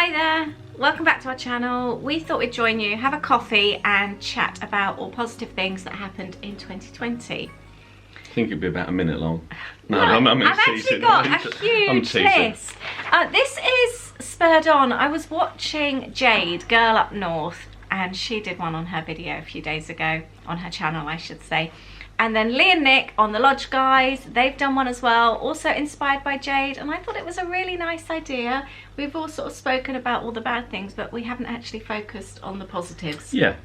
Hi there, welcome back to our channel. We thought we'd join you, have a coffee and chat about all positive things that happened in 2020. I think it'd be about a minute long. No, I've actually got a huge list. This is spurred on. I was watching Jade, Girl Up North, and she did one on her video a few days ago, on her channel I should say. And then Lee and Nick on the Lodge Guys, they've done one as well, also inspired by Jade, and I thought it was a really nice idea. We've all sort of spoken about all the bad things, but we haven't actually focused on the positives. Yeah.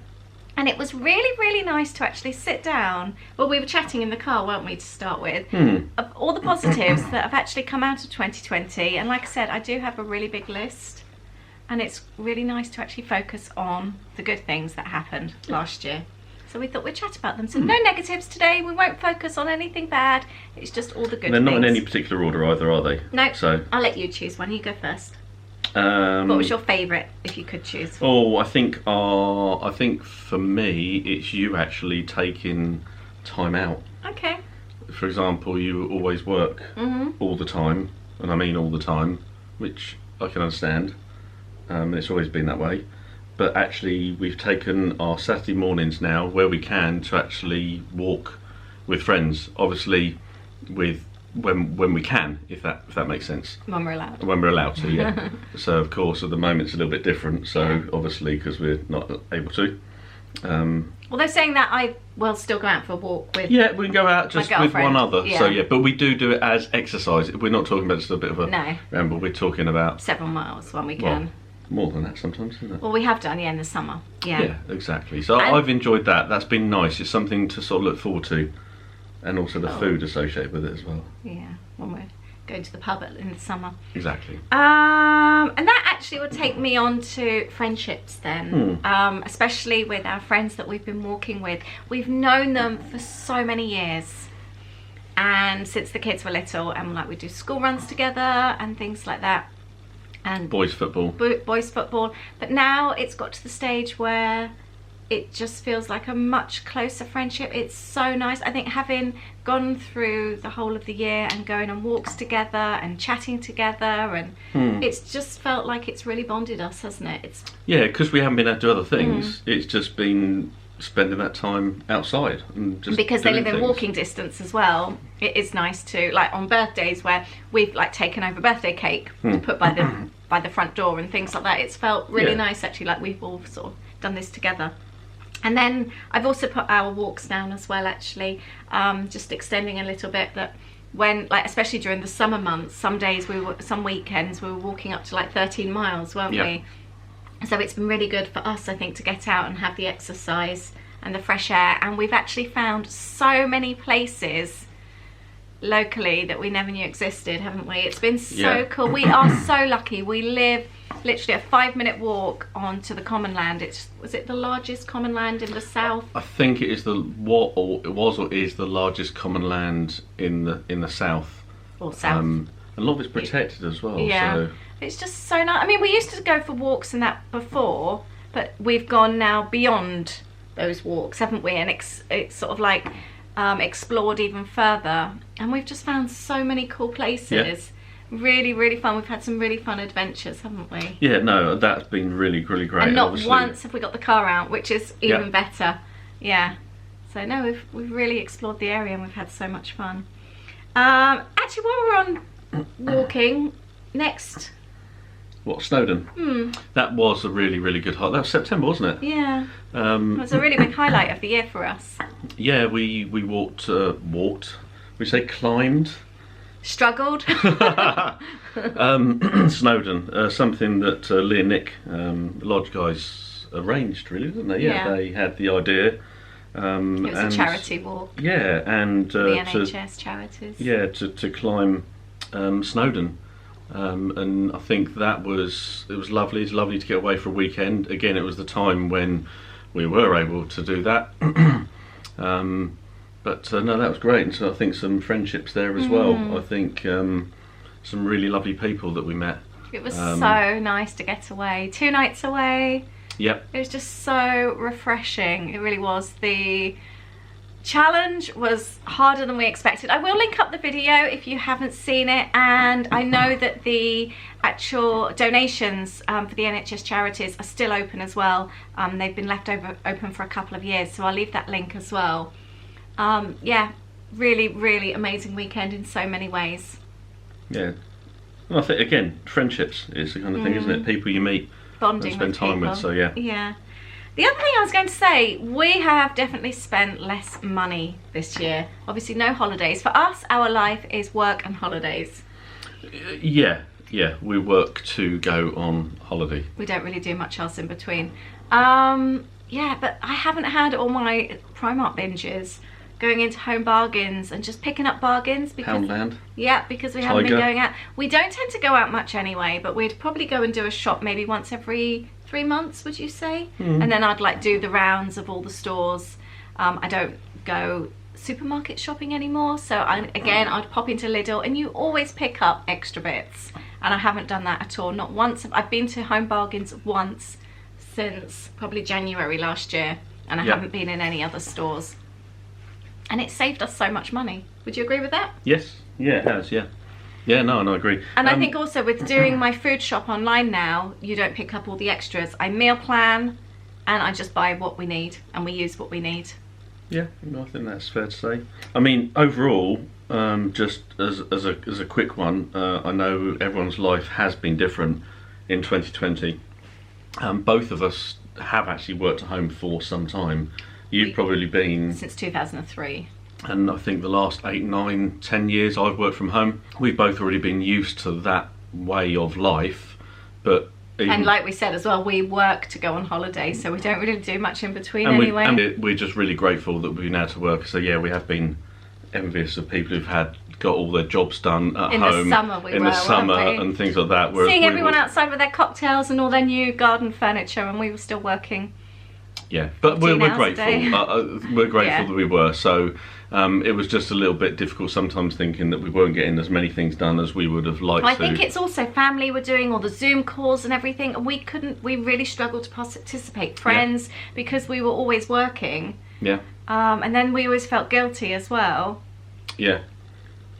And it was really, really nice to actually sit down. Well, we were chatting in the car, weren't we, to start with, of all the positives that have actually come out of 2020. And like I said, I do have a really big list, and it's really nice to actually focus on the good things that happened last year. So we thought we'd chat about them. So no negatives today. We won't focus on anything bad. It's just all the good things. They're not in any particular order either, are they? No. So I'll let you choose one. You go first. What was your favourite, if you could choose? Oh, I think for me, it's you actually taking time out. Okay. For example, you always work all the time, and I mean all the time, which I can understand. It's always been that way. But actually, we've taken our Saturday mornings now, where we can, to actually walk with friends. Obviously, with when we can, if that makes sense. When we're allowed. When we're allowed to, yeah. So of course, at the moment, it's a little bit different. So obviously, because we're not able to. Well, they're saying that I will still go out for a walk with. Yeah, we can go out just with one other. Yeah. So yeah, but we do it as exercise. We're not talking about just a bit of a ramble. We're talking about several miles when we can. Well, more than that sometimes, isn't it? Well, we have done, in the summer. Yeah. Yeah, exactly. So I've enjoyed that. That's been nice. It's something to sort of look forward to, and also the food associated with it as well. Yeah, when we're going to the pub in the summer. Exactly. And that actually would take me on to friendships then, especially with our friends that we've been walking with. We've known them for so many years, and since the kids were little, and like we do school runs together and things like that. And boys football. Boys football. But now it's got to the stage where it just feels like a much closer friendship. It's so nice. I think having gone through the whole of the year and going on walks together and chatting together, and it's just felt like it's really bonded us, hasn't it? Yeah, because we haven't been able to do other things. It's just been spending that time outside and just because they live in walking distance as well. It is nice to, like on birthdays where we've like taken over birthday cake to put by the front door and things like that. It's felt really nice actually, like we've all sort of done this together. And then I've also put our walks down as well actually, just extending a little bit, that when, like especially during the summer months, some weekends we were walking up to like 13 miles, weren't we? So it's been really good for us, I think, to get out and have the exercise and the fresh air. And we've actually found so many places locally that we never knew existed, haven't we? It's been so cool. We are so lucky. We live literally a 5-minute walk onto the common land. Was it the largest common land in the south? I think it is it was or is the largest common land in the south. Or south. And a lot of it's protected as well. Yeah. So. It's just so nice. I mean, we used to go for walks and that before, but we've gone now beyond those walks, haven't we? And it's sort of like explored even further, and we've just found so many cool places. Really, really fun. We've had some really fun adventures, haven't we? Yeah, no, that's been really, really great. And not once have we got the car out, which is even better. Yeah. So no, we've really explored the area and we've had so much fun. Actually, while we're on walking, next. What, Snowdon? That was a really, really good hike. That was September, wasn't it? Yeah. It was a really big highlight of the year for us. Yeah, we walked. We say climbed. Struggled. Snowdon, something that Lee and Nick, the Lodge Guys, arranged, really, didn't they? Yeah, they had the idea. It was a charity walk. Yeah, and the NHS charities. Yeah, to climb Snowdon. And I think it was lovely. It's lovely to get away for a weekend. Again, it was the time when we were able to do that. But no, that was great. And so I think some friendships there as well. I think some really lovely people that we met. It was so nice to get away. 2 nights away. Yep. It was just so refreshing. It really was. challenge was harder than we expected. I will link up the video if you haven't seen it, and I know that the actual donations for the NHS charities are still open as well. They've been left open for a couple of years, so I'll leave that link as well. Yeah, really amazing weekend in so many ways. Yeah, well, I think again, friendships is the kind of thing, isn't it? People you meet, bonding, and spend time with. So yeah. Yeah. The other thing I was going to say, we have definitely spent less money this year. Obviously no holidays. For us, our life is work and holidays. Yeah, we work to go on holiday. We don't really do much else in between. Yeah, but I haven't had all my Primark binges going into Home Bargains and just picking up bargains. Because, Poundland. Yeah, because we haven't been going out. We don't tend to go out much anyway, but we'd probably go and do a shop maybe once every 3 months, would you say? And then I'd like do the rounds of all the stores. I don't go supermarket shopping anymore, so I'd pop into Lidl, and you always pick up extra bits, and I haven't done that at all. Not once. I've been to Home Bargains once since probably January last year, and I haven't been in any other stores, and it saved us so much money. Would you agree with that? Yes, yeah, it has, yeah. Yeah, no, I agree. And I think also with doing my food shop online now, you don't pick up all the extras. I meal plan, and I just buy what we need, and we use what we need. Yeah, I think that's fair to say. I mean, overall, just as a quick one, I know everyone's life has been different in 2020. Both of us have actually worked at home for some time. You've probably been... Since 2003. And I think the last 8, 9, 10 years I've worked from home. We've both already been used to that way of life, but... And like we said as well, we work to go on holiday, so we don't really do much in between anyway. And we're just really grateful that we've been able to work. So yeah, we have been envious of people who've got all their jobs done at home. In the summer in the summer and things like that. Seeing everyone outside with their cocktails and all their new garden furniture, and we were still working. Yeah, but we're grateful. We're grateful that we were. So it was just a little bit difficult sometimes thinking that we weren't getting as many things done as we would have liked to. I think it's also family were doing all the Zoom calls and everything, and we really struggled to participate. Friends, because we were always working. Yeah. And then we always felt guilty as well. Yeah.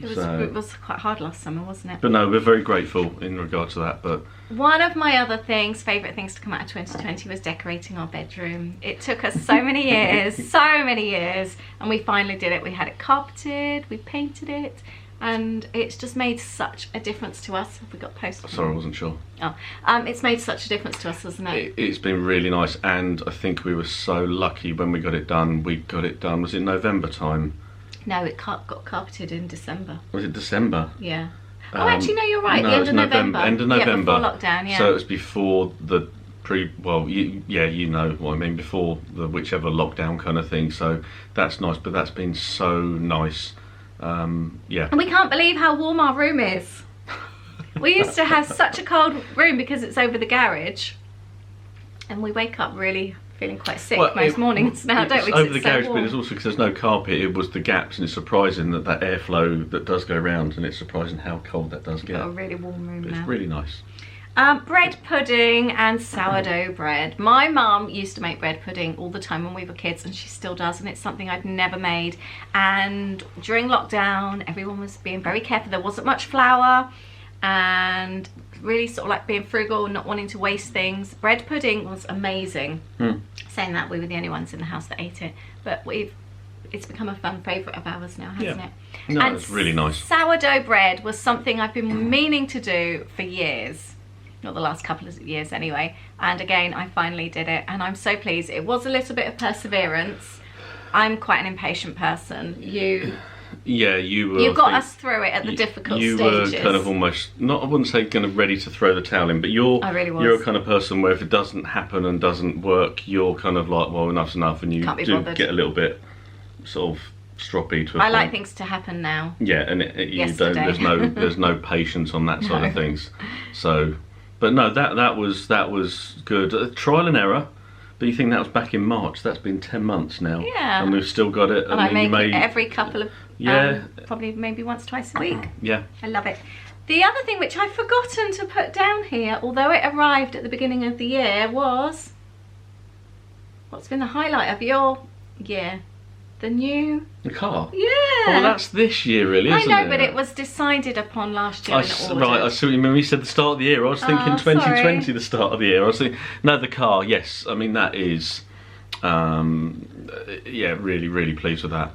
It was quite hard last summer, wasn't it? But no, we're very grateful in regard to that. But one of my other favourite things to come out of 2020 was decorating our bedroom. It took us so many years, and we finally did it. We had it carpeted, we painted it, and it's just made such a difference to us. Have we got post? Sorry, I wasn't sure. Oh, it's made such a difference to us, hasn't it? It's been really nice, and I think we were so lucky when we got it done. We got it done, was it November time? No, it got carpeted in December. Was it December? Yeah. Oh, actually, no, you're right. No, the end of November. End of November. Yeah, before lockdown, yeah. So it was before the you know what I mean, before the whichever lockdown kind of thing. So that's nice, but that's been so nice. Yeah. And we can't believe how warm our room is. We used to have such a cold room because it's over the garage, and we wake up really feeling quite sick most mornings now, don't we? Over the garage, but it's also because there's no carpet. It was the gaps, and it's surprising that airflow that does go around, and it's surprising how cold that does get. Got a really warm room now. It's really nice. Bread pudding and sourdough bread. My mum used to make bread pudding all the time when we were kids, and she still does, and it's something I'd never made. And during lockdown, everyone was being very careful. There wasn't much flour, and really sort of like being frugal and not wanting to waste things. Bread pudding was amazing. Saying that, we were the only ones in the house that ate it, but it's become a fun favourite of ours now, hasn't it? No, and it's really nice. Sourdough bread was something I've been meaning to do for years. Not the last couple of years anyway. And again, I finally did it, and I'm so pleased. It was a little bit of perseverance. I'm quite an impatient person. You got us through it at the difficult stages. You were kind of almost, I wouldn't say kind of ready to throw the towel in, but I really was. You're a kind of person where if it doesn't happen and doesn't work, you're kind of like, well, enough's enough, and you do get a little bit sort of stroppy to a point. like things to happen now. Yeah, and you don't. There's no patience on that side of things. So, but no, that was good. Trial and error. But you think that was back in March? That's been 10 months now. Yeah. And we've still got it. And I make it every couple of, probably maybe once, twice a week. Yeah. I love it. The other thing which I've forgotten to put down here, although it arrived at the beginning of the year, was, what's been the highlight of your year the new... The car? Yeah. Oh, well, that's this year, really, isn't it? I know, but it was decided upon last year and ordered. Right, I see what you mean. You said the start of the year. I was thinking 2020, sorry. the start of the year. I was thinking, no, the car, yes. I mean, that is... yeah, really, really pleased with that.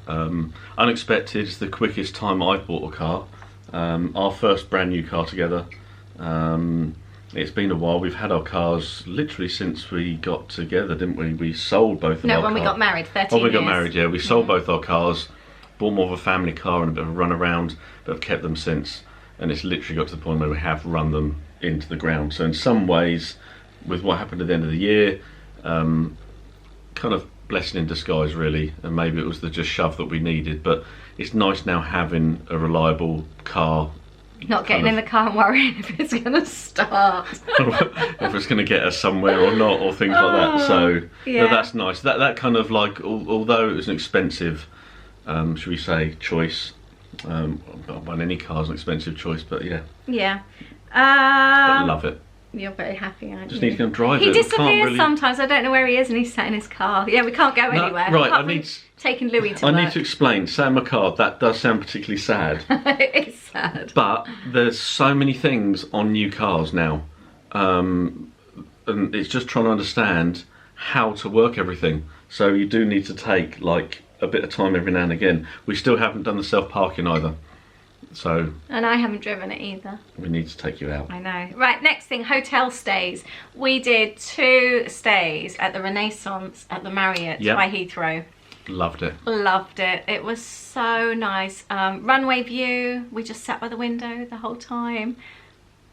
Unexpected is the quickest time I've bought a car. Our first brand new car together. It's been a while. We've had our cars literally since we got together, didn't we? We sold both of our cars. No, when we got married, 13 years. Oh, we got married, yeah. We sold both our cars, bought more of a family car and a bit of a run around, but have kept them since. And it's literally got to the point where we have run them into the ground. So in some ways, with what happened at the end of the year, kind of blessing in disguise, really. And maybe it was the just shove that we needed. But it's nice now having a reliable car. Not getting in the car and worrying if it's going to start. If it's going to get us somewhere or not, or things like that. So yeah. no, that's nice. That kind of like, although it was an expensive, should we say, choice. Well, any car's an expensive choice, but yeah. Yeah. But love it. You're very happy, aren't Just you? need to go and drive He it. disappears Really... sometimes. I don't know where he is, and he's sat in his car. Yeah, we can't go anywhere. Right, Apart from taking Louis to work. I need to explain. Sat in my car. That does sound particularly sad. It is sad. But there's so many things on new cars now, and it's just trying to understand how to work everything. So you do need to take like a bit of time every now and again. We still haven't done the self-parking either. So, and I haven't driven it either. We need to take you out. I know. Right, next thing, hotel stays. We did 2 stays at the Renaissance at the Marriott by Heathrow. Loved it. Loved it. It was so nice. Runway view. We just sat by the window the whole time.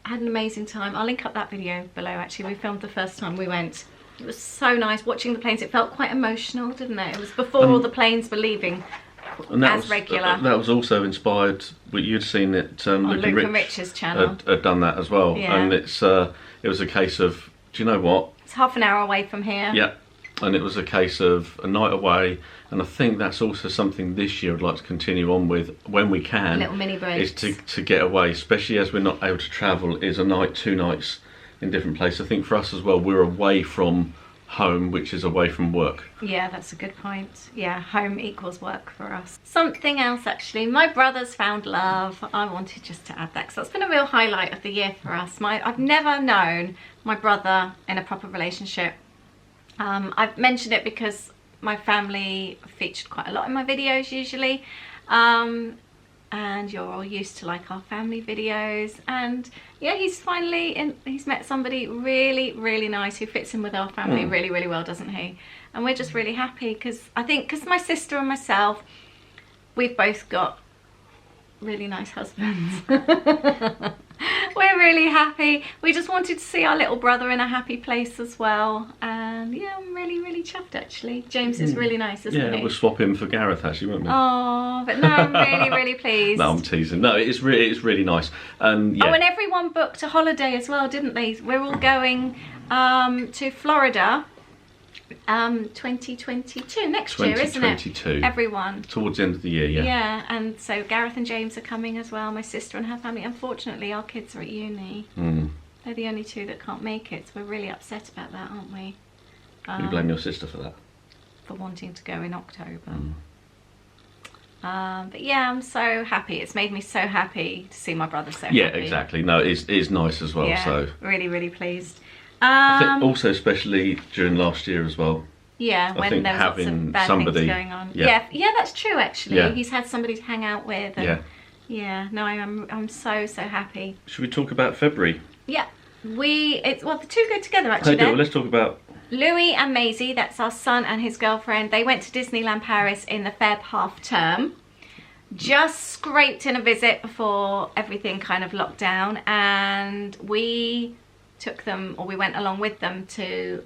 Had an amazing time. I'll link up that video below, actually. We filmed the first time we went. It was so nice watching the planes. It felt quite emotional, didn't it? It was before all the planes were leaving. And that as regular. That was also inspired. You'd seen it. On Luke and Rich's channel. Had done that as well, yeah. And it was a case of, do you know what? It's half an hour away from here. Yeah, and it was a case of a night away, and I think that's also something this year I'd like to continue on with when we can. Little mini breaks. Is to get away, especially as we're not able to travel. Is a night, 2 nights in different places. I think for us as well, we're away from home, which is away from work. Yeah, that's a good point. Yeah, home equals work for us. Something else, actually, my brother's found love. I wanted just to add that because that's been a real highlight of the year for us. I've never known my brother in a proper relationship. I've mentioned it because my family featured quite a lot in my videos usually, and you're all used to like our family videos, and yeah, he's met somebody really, really nice who fits in with our family really, really well, doesn't he? And we're just really happy because I think because my sister and myself, we've both got really nice husbands. We're really happy. We just wanted to see our little brother in a happy place as well, and yeah, I'm really, really chuffed actually. James is really nice, isn't he? Yeah, we'll swap him for Gareth actually, won't we? Oh, but no, I'm really, really pleased. No, I'm teasing. No, it's really nice. And yeah. Oh, and everyone booked a holiday as well, didn't they? We're all going to Florida 2022 next year, isn't it? 2022. Everyone. Towards the end of the year, yeah. Yeah, and so Gareth and James are coming as well, my sister and her family. Unfortunately, our kids are at uni. They're the only 2 that can't make it, so we're really upset about that, aren't we? You blame your sister for that? For wanting to go in October. But yeah, I'm so happy. It's made me so happy to see my brother so happy. Yeah, exactly. No, it is nice as well. Yeah, so really, really pleased. I think also, especially during last year as well. Yeah, when there was lots of bad things going on. Yeah, that's true actually. Yeah. He's had somebody to hang out with. And yeah. No, I'm so happy. Should we talk about February? Yeah, the 2 go together actually. Well, let's talk about Louis and Maisie. That's our son and his girlfriend. They went to Disneyland Paris in the Feb half term. Just scraped in a visit before everything kind of locked down, and we went along with them to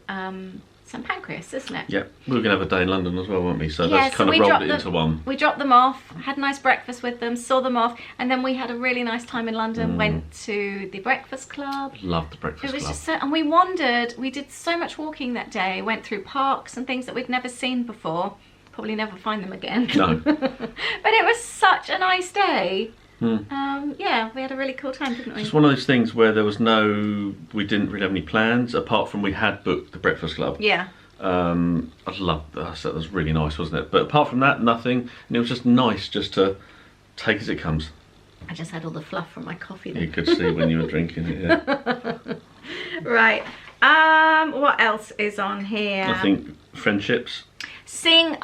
St Pancras, isn't it? Yeah, we were going to have a day in London as well, weren't we? So that's kind of rolled it into one. We dropped them off, had a nice breakfast with them, saw them off, and then we had a really nice time in London, went to the Breakfast Club. Loved the Breakfast Club. It was just so, and we wandered, we did so much walking that day, went through parks and things that we'd never seen before. Probably never find them again. No. But it was such a nice day. Yeah, we had a really cool time, didn't we? It's one of those things where we didn't really have any plans, apart from we had booked the Breakfast Club. Yeah. I loved that. That was really nice, wasn't it? But apart from that, nothing. And it was just nice just to take as it comes. I just had all the fluff from my coffee then. You could see when you were drinking it, yeah. Right. What else is on here? I think friendships.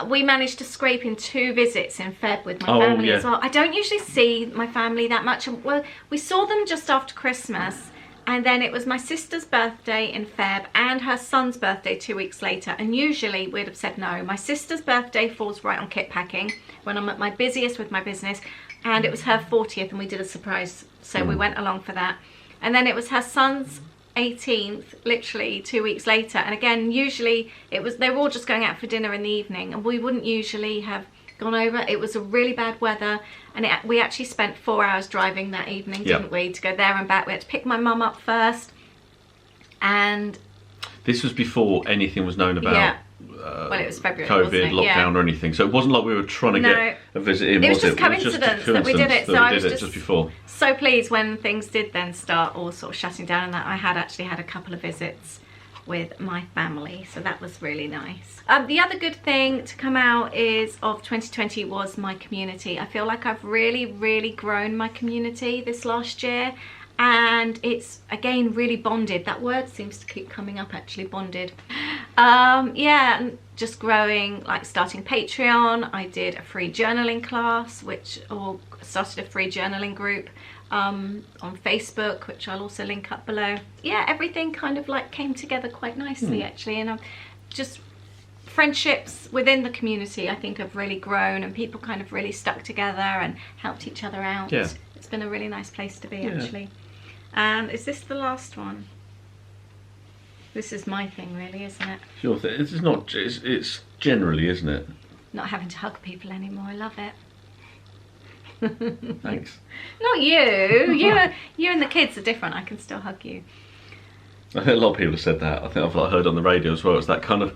We managed to scrape in 2 visits in Feb with my family as well. I don't usually see my family that much. Well, we saw them just after Christmas, and then it was my sister's birthday in Feb and her son's birthday 2 weeks later. And usually we'd have said no. My sister's birthday falls right on kit packing when I'm at my busiest with my business, and it was her 40th and we did a surprise, so we went along for that. And then it was her son's 18th, literally 2 weeks later, and again usually they were all just going out for dinner in the evening, and we wouldn't usually have gone over. It was a really bad weather, and we actually spent 4 hours driving that evening, didn't we, to go there and back. We had to pick my mum up first, and this was before anything was known about well, it was February, COVID, lockdown or anything, so it wasn't like we were trying to get a visit in, it was was just coincidence that we did it. So I was just before. So pleased when things did then start all sort of shutting down, and that I had actually had a couple of visits with my family, so that was really nice. The other good thing to come out of 2020 was my community. I feel like I've really grown my community this last year, and it's again really bonded. That word seems to keep coming up, actually, bonded. Yeah, and just growing, like starting Patreon. I did a free journaling class, or started a free journaling group on Facebook, which I'll also link up below. Yeah, everything kind of like came together quite nicely actually, and just friendships within the community I think have really grown, and people kind of really stuck together and helped each other out. Yeah. It's been a really nice place to be actually. And is this the last one? This is my thing really, isn't it? Your thing. It's not. It's generally, isn't it? Not having to hug people anymore. I love it. Thanks. Not you. You and the kids are different. I can still hug you. I think a lot of people have said that. I think I've heard on the radio as well. It's that kind of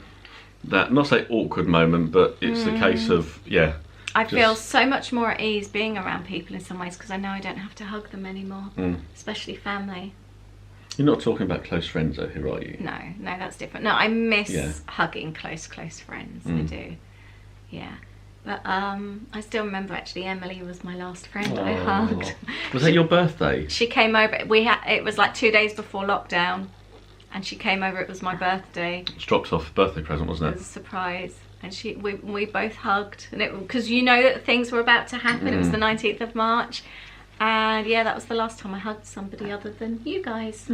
not say awkward moment, but it's the case of I feel so much more at ease being around people in some ways, because I know I don't have to hug them anymore, especially family. You're not talking about close friends though here, are you? No, that's different. No, I miss hugging close friends. I do. Yeah. But I still remember actually Emily was my last friend I hugged. Was that your birthday? She came over. It was like 2 days before lockdown, and she came over. It was my birthday. She dropped off a birthday present, wasn't it? It was a surprise, and we both hugged, and because you know that things were about to happen. It was the 19th of March, and yeah, that was the last time I hugged somebody other than you guys.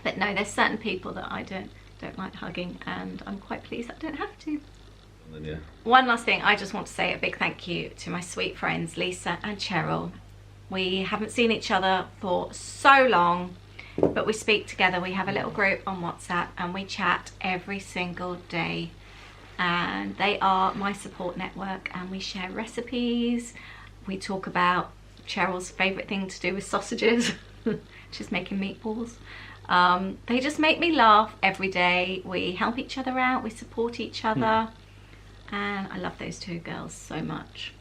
But no, there's certain people that I don't like hugging, and I'm quite pleased I don't have to. Then, One last thing, I just want to say a big thank you to my sweet friends Lisa and Cheryl. We haven't seen each other for so long, but we speak together. We have a little group on WhatsApp and we chat every single day, and they are my support network, and we share recipes. We talk about Cheryl's favourite thing to do with sausages, which is making meatballs. They just make me laugh every day. We help each other out, we support each other. And I love those two girls so much.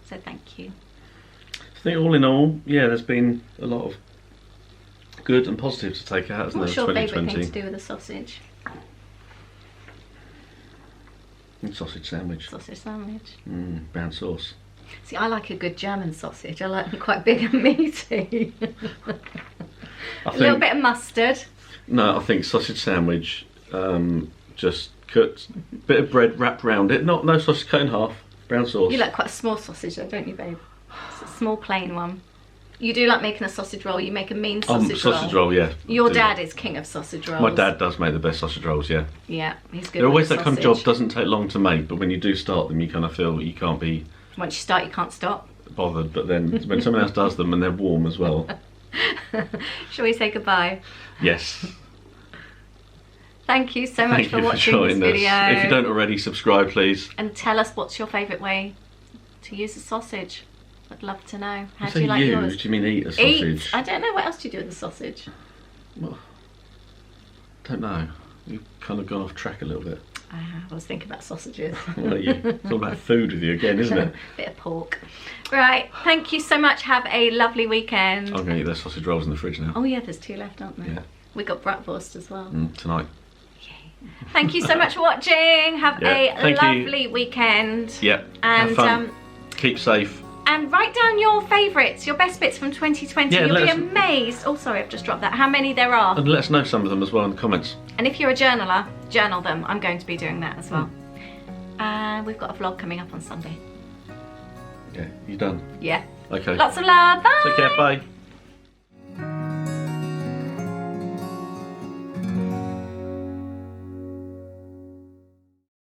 So thank you. I think all in all, there's been a lot of good and positive to take out, hasn't there? What's your favourite thing to do with a sausage? Sausage sandwich. Sausage sandwich. Brown sauce. See, I like a good German sausage. I like them quite big and meaty. A little bit of mustard. No, I think sausage sandwich, just cut, bit of bread wrapped around it. No sausage cut in half. Brown sauce. You like quite a small sausage though, don't you, babe? It's a small plain one. You do like making a sausage roll. You make a mean sausage roll. Sausage roll, yeah. Your dad is king of sausage rolls. My dad does make the best sausage rolls, yeah. Yeah, he's good. They're always that kind of job, doesn't take long to make, but when you do start them, you kind of feel you can't be... Once you start, you can't stop. Bothered, but then when someone else does them and they're warm as well. Shall we say goodbye? Yes. Thank you so much for watching this video. If you don't already, subscribe please. And tell us what's your favourite way to use a sausage. I'd love to know. How do you like yours? Do you mean eat a sausage? Eat? I don't know. What else do you do with a sausage? Well, don't know. You've kind of gone off track a little bit. I was thinking about sausages. It's all about food with you again, isn't it? Bit of pork. Right, thank you so much. Have a lovely weekend. I'm going to eat those sausage rolls in the fridge now. Oh yeah, there's 2 left, aren't there? Yeah. We got bratwurst as well. Tonight. Yay. Thank you so much for watching. Have a lovely weekend. Yeah. And have fun. Keep safe. And write down your favourites, your best bits from 2020. Yeah, You'll be amazed. Oh, sorry, I've just dropped that. How many there are. And let us know some of them as well in the comments. And if you're a journaler, journal them. I'm going to be doing that as well. And we've got a vlog coming up on Sunday. Yeah, you done? Yeah. Okay. Lots of love. Bye. Take care. Bye.